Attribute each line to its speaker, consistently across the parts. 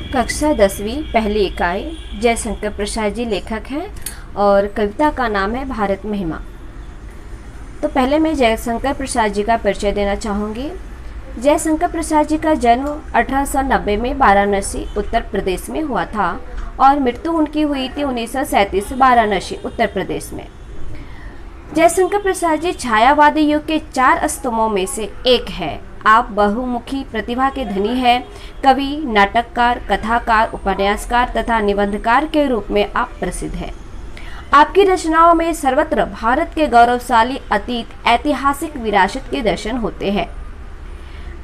Speaker 1: कक्षा 10वीं पहली इकाई। जयशंकर प्रसाद जी लेखक हैं और कविता का नाम है भारत महिमा। तो पहले मैं जयशंकर प्रसाद जी का परिचय देना चाहूँगी। जयशंकर प्रसाद जी का जन्म 1890 में वाराणसी उत्तर प्रदेश में हुआ था और मृत्यु उनकी हुई थी 1937 वाराणसी उत्तर प्रदेश में। जयशंकर प्रसाद जी छायावादी युग के 4 स्तंभों में से एक है। आप बहुमुखी प्रतिभा के धनी हैं। कवि, नाटककार, कथाकार, उपन्यासकार तथा निबंधकार के रूप में आप प्रसिद्ध हैं। आपकी रचनाओं में सर्वत्र भारत के गौरवशाली अतीत, ऐतिहासिक विरासत के दर्शन होते हैं।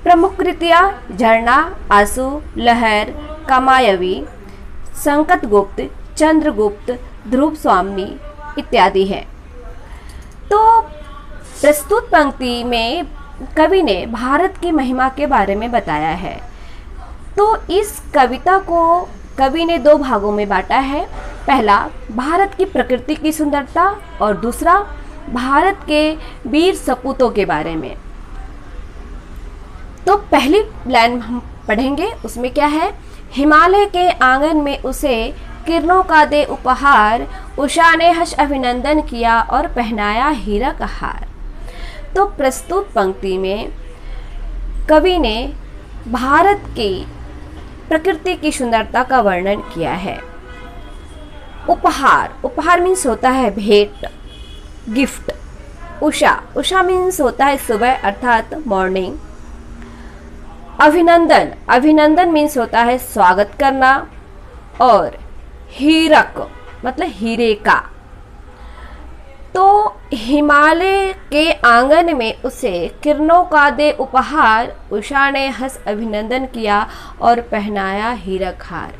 Speaker 1: प्रमुख कृतियाँ झरना, आंसू, लहर, कामायवी, संकटगुप्त, चंद्रगुप्त, ध्रुव स्वामिनी इत्यादि है। तो प्रस्तुत पंक्ति में कवि ने भारत की महिमा के बारे में बताया है। तो इस कविता को कवि ने 2 भागों में बांटा है। पहला, भारत की प्रकृति की सुंदरता और दूसरा, भारत के वीर सपूतों के बारे में। तो पहली लाइन हम पढ़ेंगे, उसमें क्या है? हिमालय के आंगन में उसे किरणों का दे उपहार, उषा ने हर्ष अभिनंदन किया और पहनाया हीरा का हार। तो प्रस्तुत पंक्ति में कवि ने भारत की प्रकृति की सुंदरता का वर्णन किया है। उपहार, उपहार मीन्स होता है भेंट, गिफ्ट। उषा, उषा मीन्स होता है सुबह अर्थात मॉर्निंग। अभिनंदन, अभिनंदन मीन्स होता है स्वागत करना। और हीरक मतलब हीरे का। तो हिमालय के आंगन में उसे किरणों का दे उपहार, उषा ने हंस अभिनंदन किया और पहनाया हीरक हार।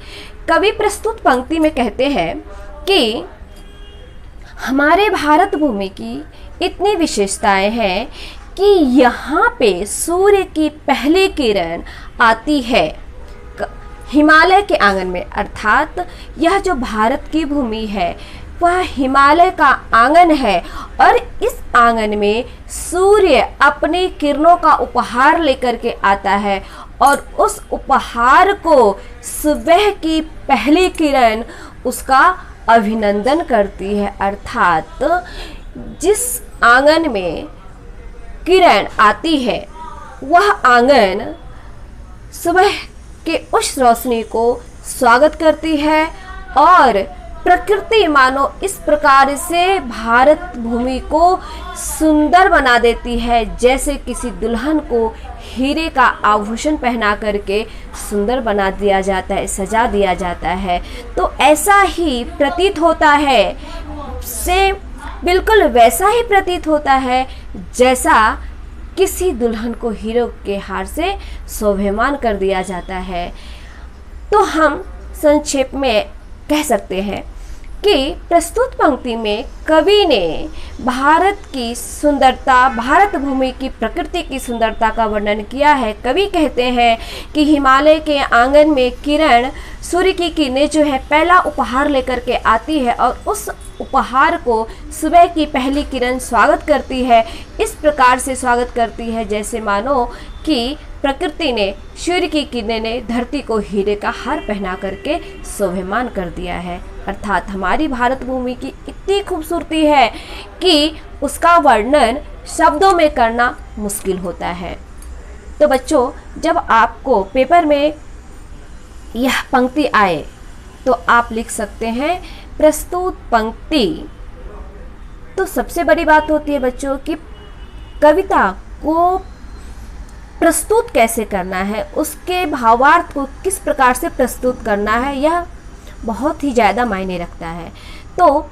Speaker 1: कवि प्रस्तुत पंक्ति में कहते हैं कि हमारे भारत भूमि की इतनी विशेषताएं हैं कि यहाँ पे सूर्य की पहली किरण आती है हिमालय के आंगन में, अर्थात यह जो भारत की भूमि है वह हिमालय का आंगन है और इस आंगन में सूर्य अपनी किरणों का उपहार लेकर के आता है और उस उपहार को सुबह की पहली किरण उसका अभिनंदन करती है। अर्थात जिस आंगन में किरण आती है वह आंगन सुबह के उस रोशनी को स्वागत करती है और प्रकृति मानो इस प्रकार से भारत भूमि को सुंदर बना देती है, जैसे किसी दुल्हन को हीरे का आभूषण पहना करके सुंदर बना दिया जाता है, सजा दिया जाता है। तो ऐसा ही प्रतीत होता है, से बिल्कुल वैसा ही प्रतीत होता है जैसा किसी दुल्हन को हीरे के हार से शोभायमान कर दिया जाता है। तो हम संक्षेप में कह सकते हैं कि प्रस्तुत पंक्ति में कवि ने भारत की सुंदरता, भारत भूमि की प्रकृति की सुंदरता का वर्णन किया है। कवि कहते हैं कि हिमालय के आंगन में किरण, सूर्य की किरणें जो है पहला उपहार लेकर के आती है और उस उपहार को सुबह की पहली किरण स्वागत करती है। इस प्रकार से स्वागत करती है जैसे मानो कि प्रकृति ने, सूर्य की किरणें ने धरती को हीरे का हार पहना करके शोभायमान कर दिया है। अर्थात हमारी भारत भूमि की इतनी खूबसूरती है कि उसका वर्णन शब्दों में करना मुश्किल होता है। तो बच्चों, जब आपको पेपर में यह पंक्ति आए तो आप लिख सकते हैं प्रस्तुत पंक्ति। तो सबसे बड़ी बात होती है बच्चों कि कविता को प्रस्तुत कैसे करना है, उसके भावार्थ को किस प्रकार से प्रस्तुत करना है, यह बहुत ही ज़्यादा मायने रखता है। तो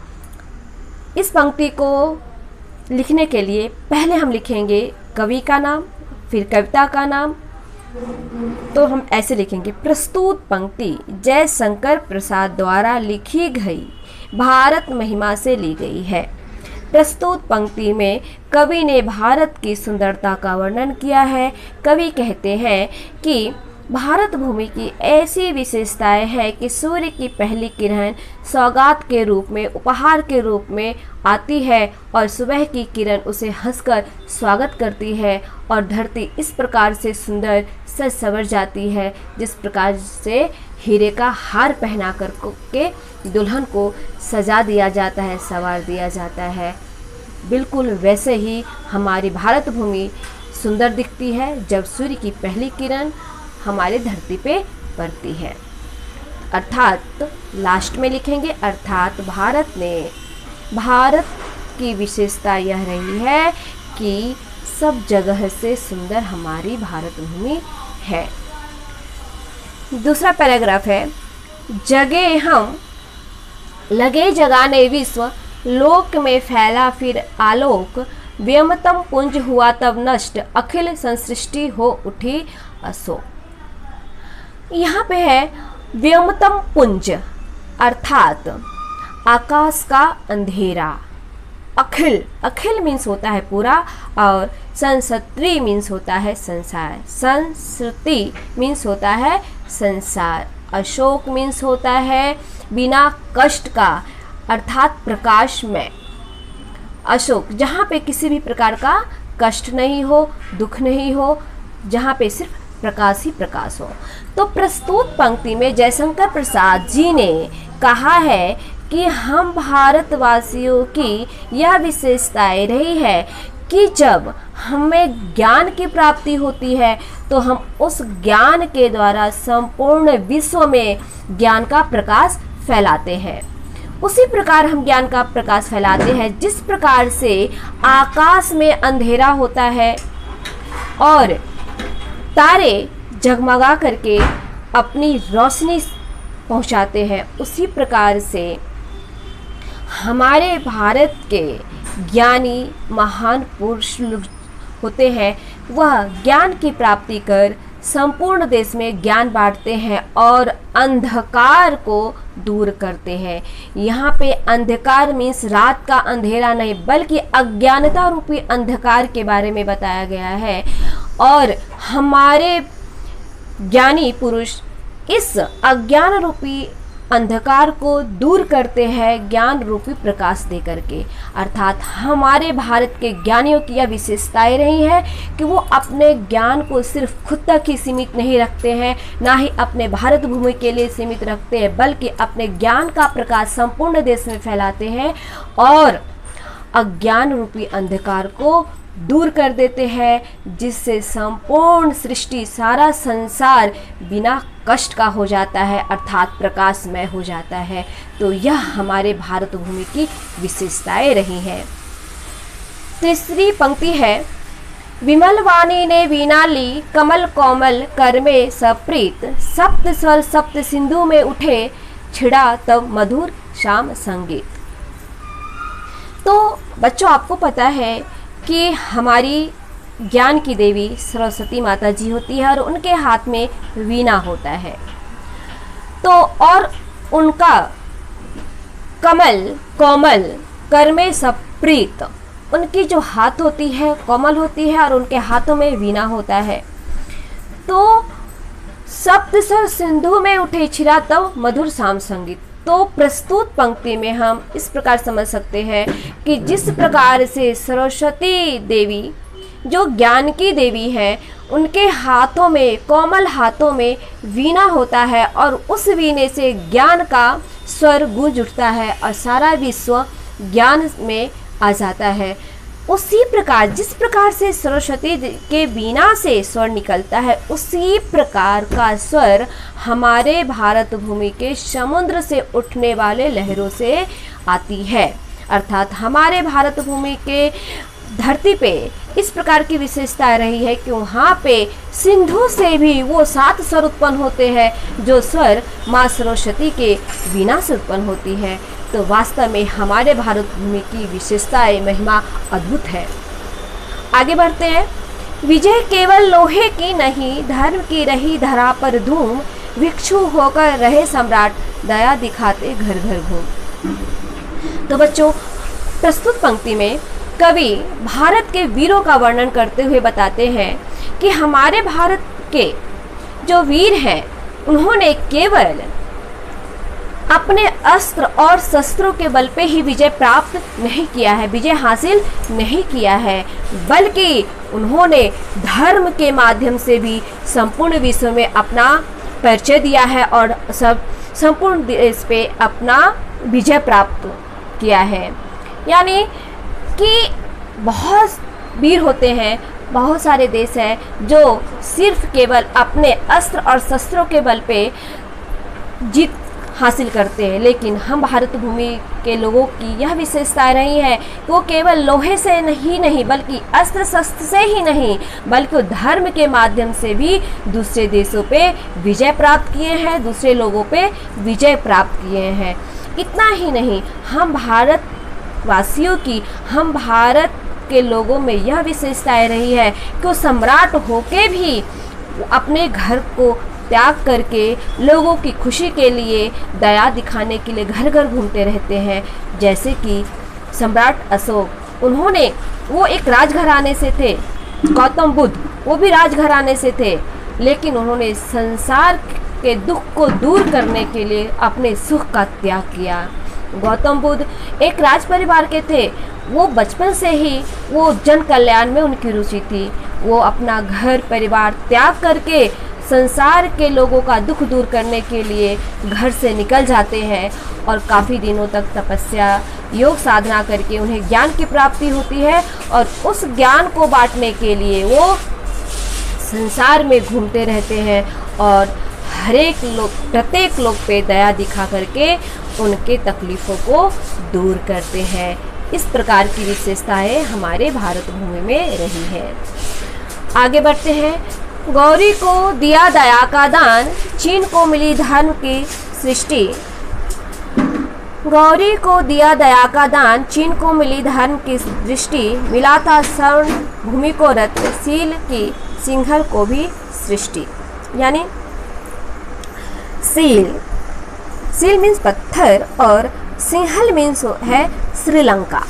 Speaker 1: इस पंक्ति को लिखने के लिए पहले हम लिखेंगे कवि का नाम, फिर कविता का नाम। तो हम ऐसे लिखेंगे, प्रस्तुत पंक्ति जयशंकर प्रसाद द्वारा लिखी गई भारत महिमा से ली गई है। प्रस्तुत पंक्ति में कवि ने भारत की सुंदरता का वर्णन किया है। कवि कहते हैं कि भारत भूमि की ऐसी विशेषताएं हैं कि सूर्य की पहली किरण सौगात के रूप में, उपहार के रूप में आती है और सुबह की किरण उसे हंसकर स्वागत करती है और धरती इस प्रकार से सुंदर सज संवर जाती है जिस प्रकार से हीरे का हार पहना कर के दुल्हन को सजा दिया जाता है, संवार दिया जाता है। बिल्कुल वैसे ही हमारी भारत भूमि सुंदर दिखती है जब सूर्य की पहली किरण हमारे धरती पे पड़ती है। अर्थात लास्ट में लिखेंगे, अर्थात भारत की विशेषता यह रही है कि सब जगह से सुंदर हमारी भारत भूमि है। दूसरा पैराग्राफ है, जगे हम लगे जगाने विश्व, लोक में फैला फिर आलोक, व्यमतम पुंज हुआ तब नष्ट, अखिल संसृष्टि हो उठी अशोक। यहाँ पे है व्यमतम पुंज अर्थात आकाश का अंधेरा। अखिल मीन्स होता है पूरा और संसृति मीन्स होता है संसार। संस्कृति मीन्स होता है संसार। अशोक मीन्स होता है बिना कष्ट का अर्थात प्रकाश में। अशोक जहाँ पे किसी भी प्रकार का कष्ट नहीं हो, दुख नहीं हो, जहाँ पे सिर्फ प्रकाश ही प्रकाश हो। तो प्रस्तुत पंक्ति में जयशंकर प्रसाद जी ने कहा है कि हम भारतवासियों की यह विशेषताएं रही है कि जब हमें ज्ञान की प्राप्ति होती है तो हम उस ज्ञान के द्वारा संपूर्ण विश्व में ज्ञान का प्रकाश फैलाते हैं। उसी प्रकार हम ज्ञान का प्रकाश फैलाते हैं जिस प्रकार से आकाश में अंधेरा होता है और तारे जगमगा करके अपनी रोशनी पहुंचाते हैं, उसी प्रकार से हमारे भारत के ज्ञानी महान पुरुष होते हैं, वह ज्ञान की प्राप्ति कर संपूर्ण देश में ज्ञान बांटते हैं और अंधकार को दूर करते हैं। यहाँ पे अंधकार मीन्स रात का अंधेरा नहीं बल्कि अज्ञानता रूपी अंधकार के बारे में बताया गया है और हमारे ज्ञानी पुरुष इस अज्ञान रूपी अंधकार को दूर करते हैं ज्ञान रूपी प्रकाश दे करके। अर्थात हमारे भारत के ज्ञानियों की यह विशेषताएं रही है कि वो अपने ज्ञान को सिर्फ खुद तक ही सीमित नहीं रखते हैं, ना ही अपने भारत भूमि के लिए सीमित रखते हैं, बल्कि अपने ज्ञान का प्रकाश संपूर्ण देश में फैलाते हैं और अज्ञान रूपी अंधकार को दूर कर देते हैं, जिससे संपूर्ण सृष्टि सारा संसार बिना कष्ट का हो जाता है अर्थात प्रकाशमय हो जाता है। तो यह हमारे भारत भूमि की विशेषताएं रही हैं। तीसरी पंक्ति है, विमल वाणी ने वीणा ली, कमल कोमल कर में सप्रीत, सप्त स्वर सप्त सिंधु में उठे, छिड़ा तब मधुर श्याम संगीत। तो बच्चों आपको पता है कि हमारी ज्ञान की देवी सरस्वती माता जी होती है और उनके हाथ में वीणा होता है। तो और उनका कमल कोमल कर में सप्रीत, उनकी जो हाथ होती है कोमल होती है और उनके हाथों में वीणा होता है। तो सप्त स्वर सिंधु में उठे, छिड़ा तब मधुर श्याम संगीत। तो प्रस्तुत पंक्ति में हम इस प्रकार समझ सकते हैं कि जिस प्रकार से सरस्वती देवी जो ज्ञान की देवी है, उनके हाथों में कोमल हाथों में वीणा होता है और उस वीणे से ज्ञान का स्वर गूंज उठता है और सारा विश्व ज्ञान में आ जाता है। उसी प्रकार जिस प्रकार से सरस्वती के वीणा से स्वर निकलता है, उसी प्रकार का स्वर हमारे भारत भूमि के समुद्र से उठने वाले लहरों से आती है। अर्थात हमारे भारत भूमि के धरती पे इस प्रकार की विशेषता रही है कि वहाँ पे सिंधु से भी वो 7 स्वर उत्पन्न होते हैं जो स्वर माँ सरस्वती के वीणा से उत्पन्न होती है। तो वास्तव में हमारे भारत भूमि की विशेषताएं महिमा अद्भुत है। आगे बढ़ते हैं। विजय केवल लोहे की नहीं, धर्म की रही धरा पर धूम, भिक्षु होकर रहे सम्राट, दया दिखाते घर घर घूम। तो बच्चों प्रस्तुत पंक्ति में कवि भारत के वीरों का वर्णन करते हुए बताते हैं कि हमारे भारत के जो वीर हैं उन्होंने केवल अपने अस्त्र और शस्त्रों के बल पे ही विजय प्राप्त नहीं किया है, विजय हासिल नहीं किया है, बल्कि उन्होंने धर्म के माध्यम से भी संपूर्ण विश्व में अपना परिचय दिया है और संपूर्ण देश पे अपना विजय प्राप्त किया है। यानी कि बहुत वीर होते हैं, बहुत सारे देश हैं जो सिर्फ केवल अपने अस्त्र और शस्त्रों के बल पे जीत हासिल करते हैं, लेकिन हम भारत भूमि के लोगों की यह विशेषता रही है कि वो केवल लोहे से नहीं बल्कि अस्त्र शस्त्र से ही नहीं बल्कि धर्म के माध्यम से भी दूसरे देशों पे विजय प्राप्त किए हैं, दूसरे लोगों पे विजय प्राप्त किए हैं। इतना ही नहीं, हम भारतवासियों की, हम भारत के लोगों में यह विशेषताएं रही है कि वो सम्राट होके भी अपने घर को त्याग करके लोगों की खुशी के लिए, दया दिखाने के लिए घर घर घूमते रहते हैं। जैसे कि सम्राट अशोक, वो एक राजघराने से थे। गौतम बुद्ध, वो भी राजघराने से थे, लेकिन उन्होंने संसार के दुख को दूर करने के लिए अपने सुख का त्याग किया। गौतम बुद्ध एक राज परिवार के थे, वो बचपन से ही वो जन कल्याण में उनकी रुचि थी। वो अपना घर परिवार त्याग करके संसार के लोगों का दुख दूर करने के लिए घर से निकल जाते हैं और काफ़ी दिनों तक तपस्या, योग साधना करके उन्हें ज्ञान की प्राप्ति होती है और उस ज्ञान को बांटने के लिए वो संसार में घूमते रहते हैं और प्रत्येक लोग पे दया दिखा करके उनके तकलीफ़ों को दूर करते हैं। इस प्रकार की विशेषताएं हमारे भारत भूमि में रही है। आगे बढ़ते हैं। गौरी को दिया दया का दान, चीन को मिली धर्म की सृष्टि। गौरी को दिया दया का दान, चीन को मिली धर्म की दृष्टि। मिला था स्वर्ण भूमि को रत्न, सील की सिंहल को भी सृष्टि। यानी सील मीन्स पत्थर और सिंहल मीन्स है श्रीलंका।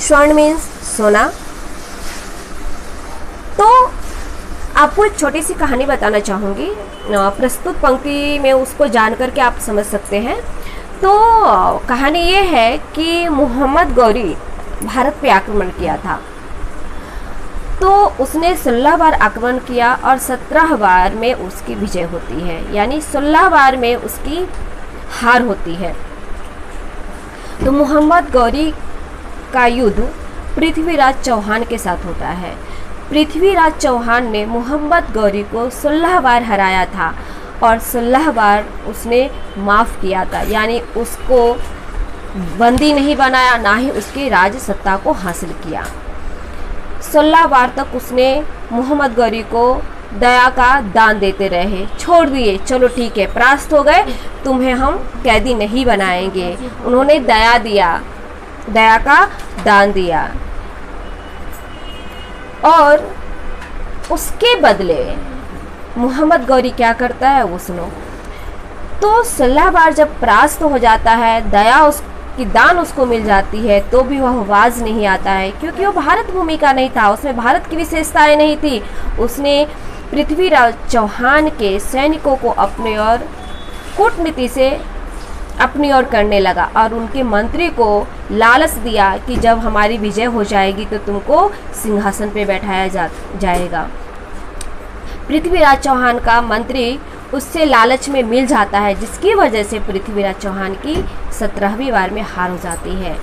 Speaker 1: स्वर्ण मीन्स सोना। तो आपको एक छोटी सी कहानी बताना चाहूँगी, प्रस्तुत पंक्ति में उसको जान करके आप समझ सकते हैं। तो कहानी ये है कि मोहम्मद गौरी भारत पे आक्रमण किया था। तो उसने 16 बार आक्रमण किया और 17 बार में उसकी विजय होती है, यानी 16 बार में उसकी हार होती है। तो मोहम्मद गौरी का युद्ध पृथ्वीराज चौहान के साथ होता है। पृथ्वीराज चौहान ने मोहम्मद गौरी को 16 बार हराया था और 16 बार उसने माफ़ किया था, यानी उसको बंदी नहीं बनाया, ना ही उसकी राज सत्ता को हासिल किया। 16 बार तक उसने मोहम्मद गौरी को दया का दान देते रहे, छोड़ दिए, चलो ठीक है परास्त हो गए, तुम्हें हम कैदी नहीं बनाएंगे। उन्होंने दया दिया, दया का दान दिया और उसके बदले मोहम्मद गौरी क्या करता है वो सुनो। तो 16 बार जब परास्त हो जाता है, दया उसकी दान उसको मिल जाती है, तो भी वह आवाज़ नहीं आता है, क्योंकि वो भारत भूमि का नहीं था, उसमें भारत की विशेषताएं नहीं थी। उसने पृथ्वीराज चौहान के सैनिकों को अपने ओर कूटनीति से अपनी ओर करने लगा और उनके मंत्री को लालच दिया कि जब हमारी विजय हो जाएगी तो तुमको सिंहासन पे बैठाया जाएगा। पृथ्वीराज चौहान का मंत्री उससे लालच में मिल जाता है, जिसकी वजह से पृथ्वीराज चौहान की 17वीं बार में हार हो जाती है।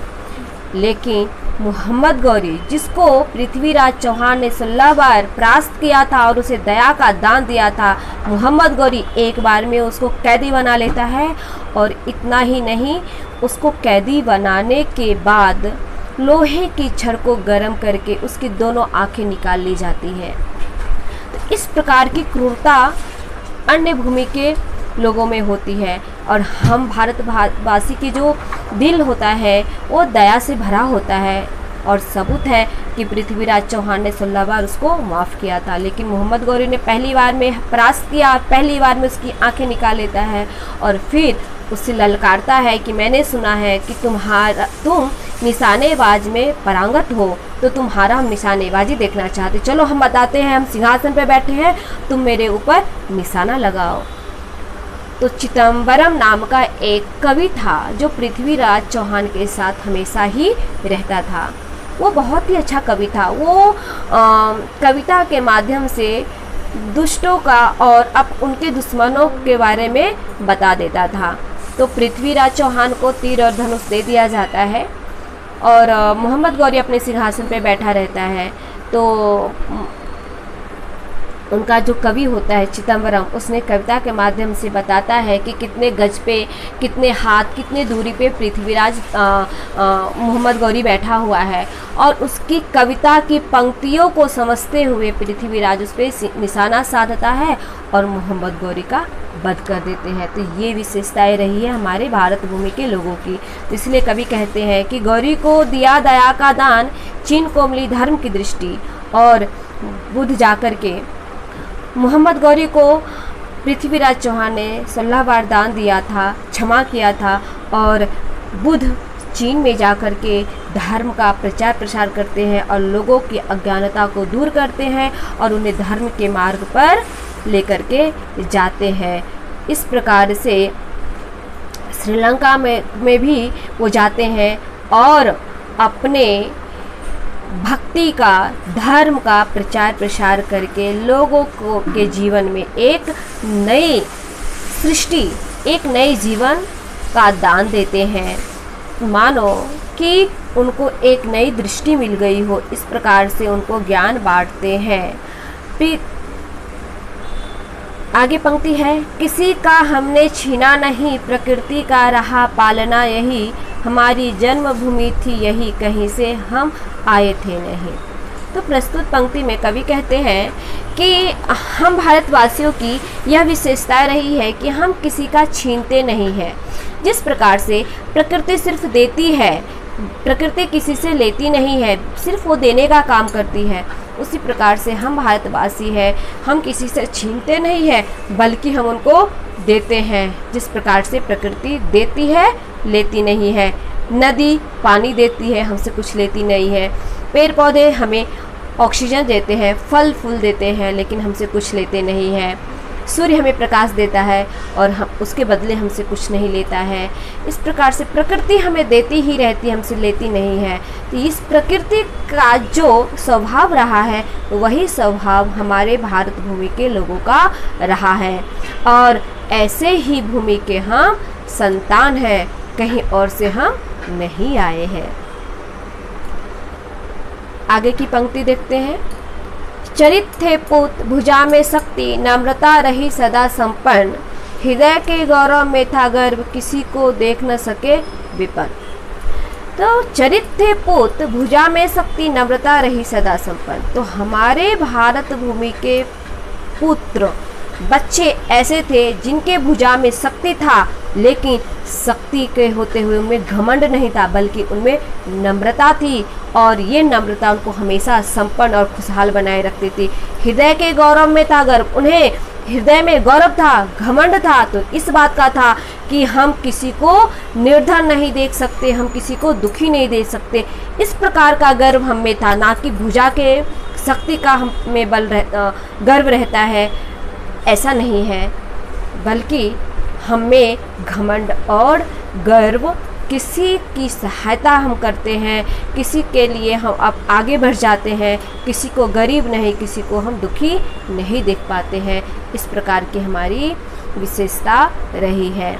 Speaker 1: लेकिन मोहम्मद गौरी, जिसको पृथ्वीराज चौहान ने 16 बार परास्त किया था और उसे दया का दान दिया था, मोहम्मद गौरी एक बार में उसको कैदी बना लेता है। और इतना ही नहीं, उसको कैदी बनाने के बाद लोहे की छड़ को गर्म करके उसकी दोनों आंखें निकाल ली जाती है। तो इस प्रकार की क्रूरता अन्य भूमि के लोगों में होती है और हम भारतवासी की जो दिल होता है वो दया से भरा होता है। और सबूत है कि पृथ्वीराज चौहान ने 16 बार उसको माफ़ किया था, लेकिन मोहम्मद गौरी ने पहली बार में परास्त किया, पहली बार में उसकी आंखें निकाल लेता है और फिर उससे ललकारता है कि मैंने सुना है कि तुम निशानेबाज में पारंगत हो तो तुम्हारा हम निशानेबाजी देखना चाहते। चलो हम बताते हैं, हम सिंहासन पर बैठे हैं, तुम मेरे ऊपर निशाना लगाओ। तो चिदंबरम नाम का एक कवि था जो पृथ्वीराज चौहान के साथ हमेशा ही रहता था। वो बहुत ही अच्छा कवि था। वो कविता के माध्यम से दुष्टों का और अब उनके दुश्मनों के बारे में बता देता था। तो पृथ्वीराज चौहान को तीर और धनुष दे दिया जाता है और मोहम्मद गौरी अपने सिंहासन पर बैठा रहता है। तो उनका जो कवि होता है चिदंबरम, उसने कविता के माध्यम से बताता है कि कितने गज पे, कितने हाथ, कितने दूरी पे पृथ्वीराज मोहम्मद गौरी बैठा हुआ है और उसकी कविता की पंक्तियों को समझते हुए पृथ्वीराज उस पर निशाना साधता है और मोहम्मद गौरी का वध कर देते हैं। तो ये विशेषताएं रही है हमारे भारत भूमि के लोगों की। तो इसलिए कवि कहते हैं कि गौरी को दिया दया का दान, चीन को मिली धर्म की दृष्टि, और बुद्ध जाकर के मोहम्मद गौरी को पृथ्वीराज चौहान ने 16 बार दान दिया था, क्षमा किया था, और बुद्ध चीन में जाकर के धर्म का प्रचार प्रसार करते हैं और लोगों की अज्ञानता को दूर करते हैं और उन्हें धर्म के मार्ग पर लेकर के जाते हैं। इस प्रकार से श्रीलंका में भी वो जाते हैं और अपने भक्ति का, धर्म का प्रचार प्रसार करके लोगों को के जीवन में एक नई सृष्टि, एक नए जीवन का दान देते हैं। मानो कि उनको एक नई दृष्टि मिल गई हो, इस प्रकार से उनको ज्ञान बांटते हैं। फिर आगे पंक्ति है, किसी का हमने छीना नहीं, प्रकृति का रहा पालना यही, हमारी जन्मभूमि थी यही, कहीं से हम आए थे नहीं। तो प्रस्तुत पंक्ति में कवि कहते हैं कि हम भारतवासियों की यह विशेषता रही है कि हम किसी का छीनते नहीं हैं। जिस प्रकार से प्रकृति सिर्फ देती है, प्रकृति किसी से लेती नहीं है, सिर्फ वो देने का काम करती है, उसी प्रकार से हम भारतवासी हैं, हम किसी से छीनते नहीं हैं बल्कि हम उनको देते हैं। जिस प्रकार से प्रकृति देती है, लेती नहीं है, नदी पानी देती है, हमसे कुछ लेती नहीं है, पेड़ पौधे हमें ऑक्सीजन देते हैं, फल फूल देते हैं, लेकिन हमसे कुछ लेते नहीं हैं, सूर्य हमें प्रकाश देता है और हम उसके बदले हमसे कुछ नहीं लेता है। इस प्रकार से प्रकृति हमें देती ही रहती है, हमसे लेती नहीं है। तो इस प्रकृति का जो स्वभाव रहा है वही स्वभाव हमारे भारत भूमि के लोगों का रहा है और ऐसे ही भूमि के हम संतान हैं, कहीं और से हम नहीं आए हैं। आगे की पंक्ति देखते हैं, चरित थे पूत भुजा में शक्ति, नम्रता रही सदा संपन्न, हृदय के गौरव में था गर्व, किसी को देख न सके विपन्न। तो चरित थे पूत भुजा में शक्ति, नम्रता रही सदा संपन्न। तो हमारे भारत भूमि के पुत्र बच्चे ऐसे थे जिनके भुजा में शक्ति था, लेकिन शक्ति के होते हुए उनमें घमंड नहीं था बल्कि उनमें नम्रता थी और ये नम्रता उनको हमेशा संपन्न और खुशहाल बनाए रखती थी। हृदय के गौरव में था गर्व, उन्हें हृदय में गौरव था, घमंड था, तो इस बात का था कि हम किसी को निर्धन नहीं देख सकते, हम किसी को दुखी नहीं देख सकते। इस प्रकार का गर्व हम में था, ना कि भुजा के शक्ति का हमें गर्व रहता है, ऐसा नहीं है, बल्कि हमें घमंड और गर्व, किसी की सहायता हम करते हैं, किसी के लिए हम अब आगे बढ़ जाते हैं, किसी को गरीब नहीं, किसी को हम दुखी नहीं देख पाते हैं। इस प्रकार की हमारी विशेषता रही है।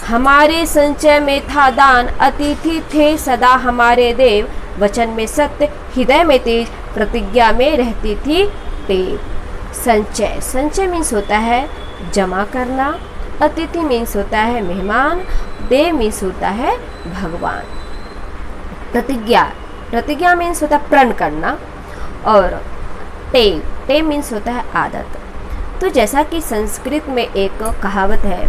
Speaker 1: हमारे संचय में था दान, अतिथि थे सदा हमारे देव, वचन में सत्य, हृदय में तेज, प्रतिज्ञा में रहती थी टेव। संचय, संचय मीन्स होता है जमा करना, अतिथि मीन्स होता है मेहमान, देव मीन्स होता है भगवान। प्रतिज्ञा, प्रतिज्ञा मीन्स होता है प्रण करना, और टेव, टेव मीन्स होता है आदत। तो जैसा कि संस्कृत में एक कहावत है,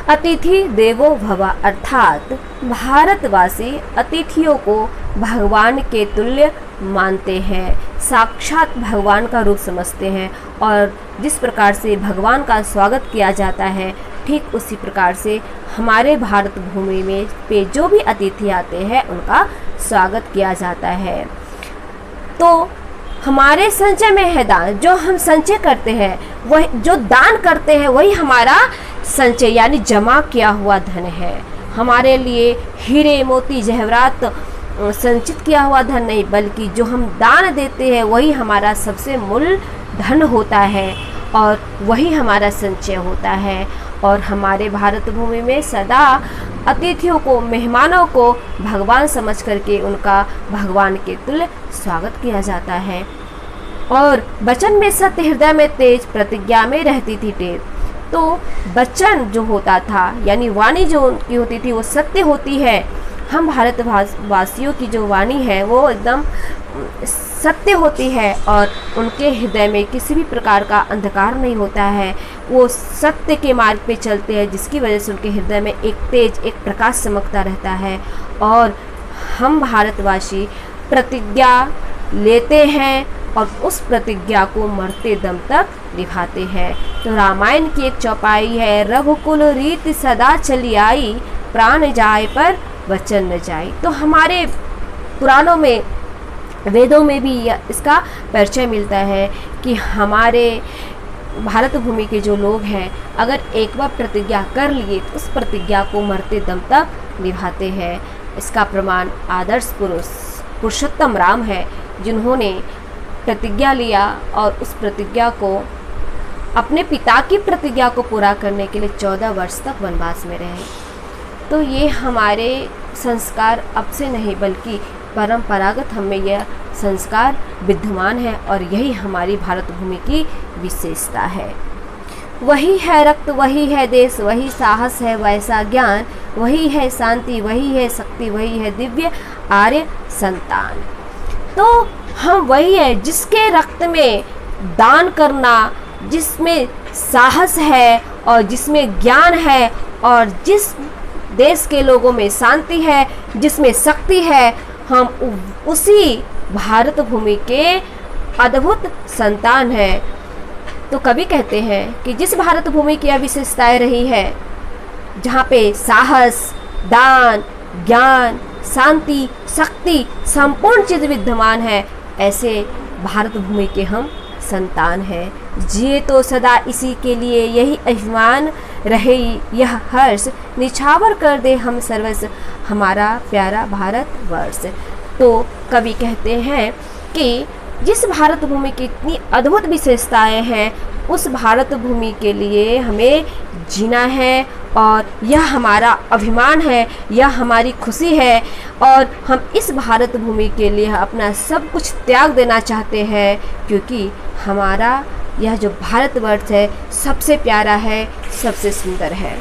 Speaker 1: अतिथि देवो भव, अर्थात भारतवासी अतिथियों को भगवान के तुल्य मानते हैं, साक्षात भगवान का रूप समझते हैं, और जिस प्रकार से भगवान का स्वागत किया जाता है ठीक उसी प्रकार से हमारे भारत भूमि में पे जो भी अतिथि आते हैं उनका स्वागत किया जाता है। तो हमारे संचय में है दान, जो हम संचय करते हैं वह जो दान करते हैं वही हमारा संचय यानी जमा किया हुआ धन है। हमारे लिए हीरे मोती जवाहरात संचित किया हुआ धन नहीं, बल्कि जो हम दान देते हैं वही हमारा सबसे मूल धन होता है और वही हमारा संचय होता है। और हमारे भारत भूमि में सदा अतिथियों को, मेहमानों को भगवान समझ करके उनका भगवान के तुल्य स्वागत किया जाता है। और वचन में सत्य, हृदय में तेज, प्रतिज्ञा में रहती थी टेर। तो वचन जो होता था यानी वाणी जो उनकी होती थी वो सत्य होती है। हम भारतवासियों की जो वाणी है वो एकदम सत्य होती है और उनके हृदय में किसी भी प्रकार का अंधकार नहीं होता है। वो सत्य के मार्ग पे चलते हैं, जिसकी वजह से उनके हृदय में एक तेज, एक प्रकाश चमकता रहता है। और हम भारतवासी प्रतिज्ञा लेते हैं और उस प्रतिज्ञा को मरते दम तक निभाते हैं। तो रामायण की एक चौपाई है, रघुकुल रीत सदा चली आई, प्राण जाए पर वचन न जाए। तो हमारे पुराणों में, वेदों में भी इसका परिचय मिलता है कि हमारे भारत भूमि के जो लोग हैं अगर एक बार प्रतिज्ञा कर लिए तो उस प्रतिज्ञा को मरते दम तक निभाते हैं। इसका प्रमाण आदर्श पुरुषोत्तम राम है, जिन्होंने प्रतिज्ञा लिया और उस प्रतिज्ञा को, अपने पिता की प्रतिज्ञा को पूरा करने के लिए 14 वर्ष तक वनवास में रहे। तो ये हमारे संस्कार अब से नहीं बल्कि परंपरागत हमें यह संस्कार विद्यमान है और यही हमारी भारत भूमि की विशेषता है। वही है रक्त, वही है देश, वही साहस है वैसा ज्ञान, वही है शांति, वही है शक्ति, वही है दिव्य आर्य संतान। तो हम वही है जिसके रक्त में दान करना, जिसमें साहस है और जिसमें ज्ञान है और जिस देश के लोगों में शांति है, जिसमें शक्ति है, हम उसी भारत भूमि के अद्भुत संतान हैं। तो कवि कहते हैं कि जिस भारत भूमि की विशेषताएं रही है, जहाँ पे साहस, दान, ज्ञान, शांति, शक्ति, संपूर्ण चीज विद्यमान है, ऐसे भारत भूमि के हम संतान हैं। जिए तो सदा इसी के लिए, यही अभिमान रहे यह हर्ष, निछावर कर दे हम सर्वस्व हमारा प्यारा भारत वर्ष। तो कवि कहते हैं कि जिस भारत भूमि की इतनी अद्भुत विशेषताएं हैं, उस भारत भूमि के लिए हमें जीना है और यह हमारा अभिमान है, यह हमारी खुशी है और हम इस भारत भूमि के लिए अपना सब कुछ त्याग देना चाहते हैं, क्योंकि हमारा यह जो भारतवर्ष है सबसे प्यारा है, सबसे सुंदर है।